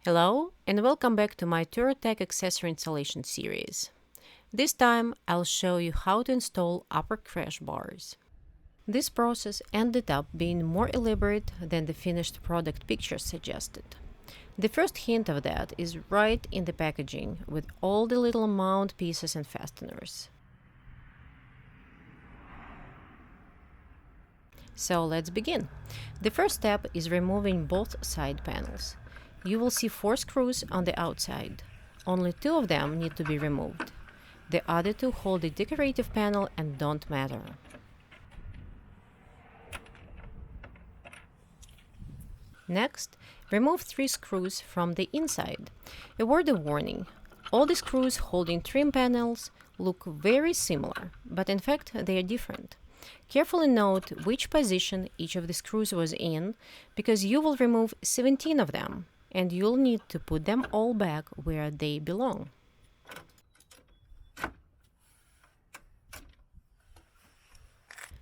Hello and welcome back to my Touratech accessory installation series. This time I'll show you how to install upper crash bars. This process ended up being more elaborate than the finished product pictures suggested. The first hint of that is right in the packaging with all the little mount pieces and fasteners. So let's begin. The first step is removing both side panels. You will see 4 screws on the outside. Only 2 of them need to be removed. The other 2 hold the decorative panel and don't matter. Next, remove 3 screws from the inside. A word of warning: all the screws holding trim panels look very similar, but in fact they are different. Carefully note which position each of the screws was in, because you will remove 17 of them, and you'll need to put them all back where they belong.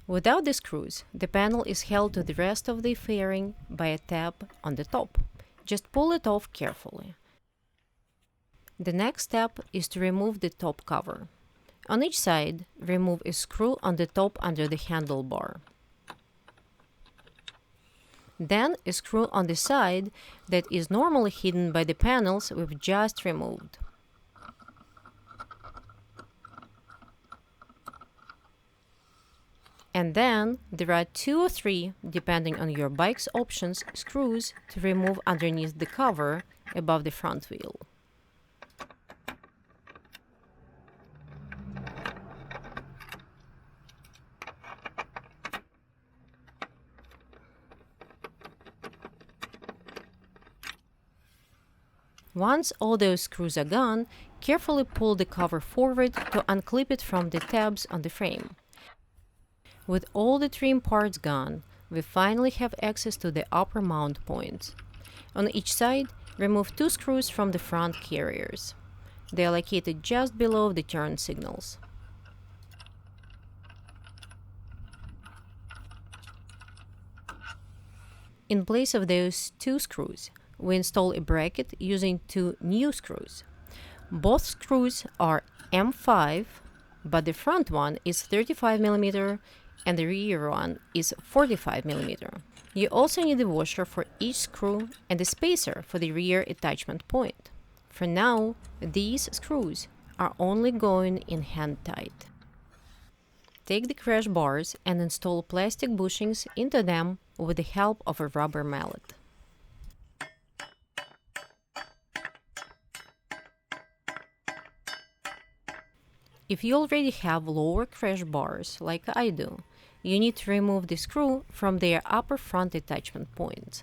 Without the screws, the panel is held to the rest of the fairing by a tab on the top. Just pull it off carefully. The next step is to remove the top cover. On each side, remove a screw on the top under the handlebar. Then a screw on the side that is normally hidden by the panels we've just removed. And then there are 2 or 3, depending on your bike's options, screws to remove underneath the cover above the front wheel. Once all those screws are gone, carefully pull the cover forward to unclip it from the tabs on the frame. With all the trim parts gone, we finally have access to the upper mount points. On each side, remove 2 screws from the front carriers. They are located just below the turn signals. In place of those 2 screws, we install a bracket using 2 new screws. Both screws are M5, but the front one is 35 mm and the rear one is 45 mm. You also need a washer for each screw and a spacer for the rear attachment point. For now, these screws are only going in hand tight. Take the crash bars and install plastic bushings into them with the help of a rubber mallet. If you already have lower crash bars, like I do, you need to remove the screw from their upper front attachment point.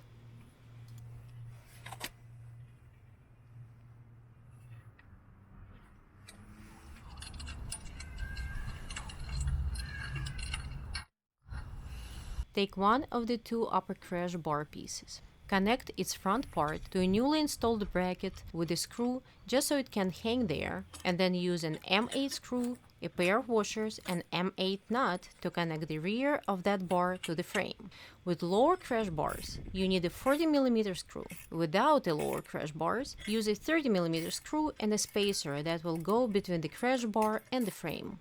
Take one of the 2 upper crash bar pieces. Connect its front part to a newly installed bracket with a screw just so it can hang there, and then use an M8 screw, a pair of washers, and M8 nut to connect the rear of that bar to the frame. With lower crash bars, you need a 40 mm screw. Without the lower crash bars, use a 30 mm screw and a spacer that will go between the crash bar and the frame.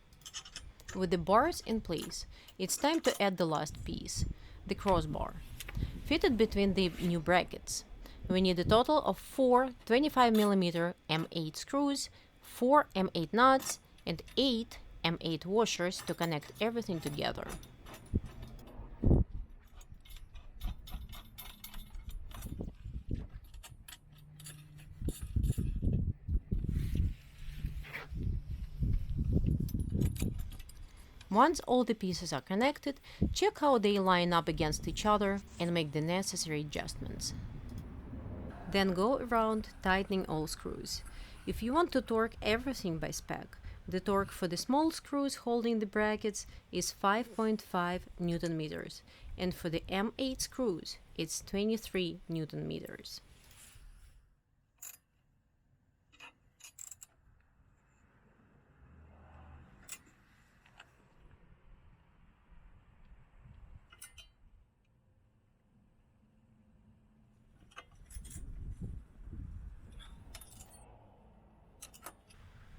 With the bars in place, it's time to add the last piece, the crossbar. Fit it between the new brackets. We need a total of 4 25 mm M8 screws, 4 M8 nuts, and 8 M8 washers to connect everything together. Once all the pieces are connected, check how they line up against each other and make the necessary adjustments. Then go around tightening all screws. If you want to torque everything by spec, the torque for the small screws holding the brackets is 5.5 Newton meters, and for the M8 screws, it's 23 Newton meters.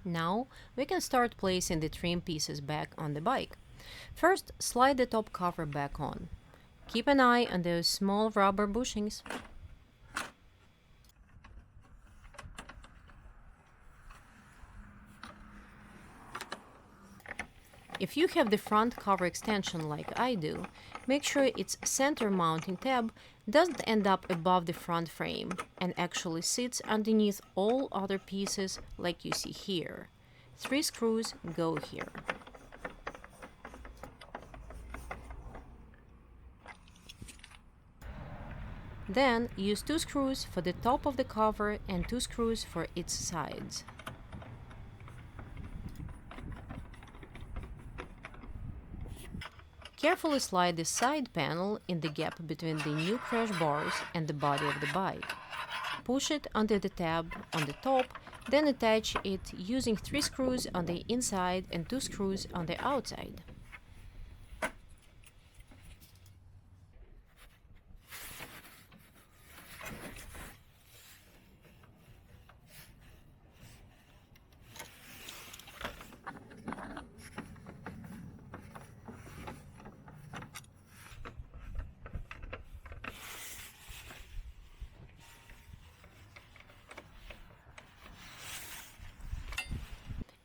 Now we can start placing the trim pieces back on the bike. First, slide the top cover back on. Keep an eye on those small rubber bushings. If you have the front cover extension like I do, make sure its center mounting tab doesn't end up above the front frame and actually sits underneath all other pieces like you see here. 3 screws go here. Then use 2 screws for the top of the cover and 2 screws for its sides. Carefully slide the side panel in the gap between the new crash bars and the body of the bike. Push it under the tab on the top, then attach it using 3 screws on the inside and 2 screws on the outside.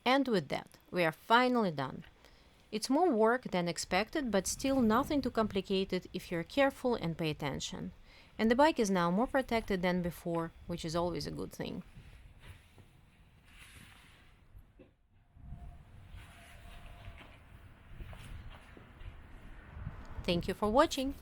And with that, we are finally done. It's more work than expected, but still nothing too complicated if you're careful and pay attention. And the bike is now more protected than before, which is always a good thing. Thank you for watching.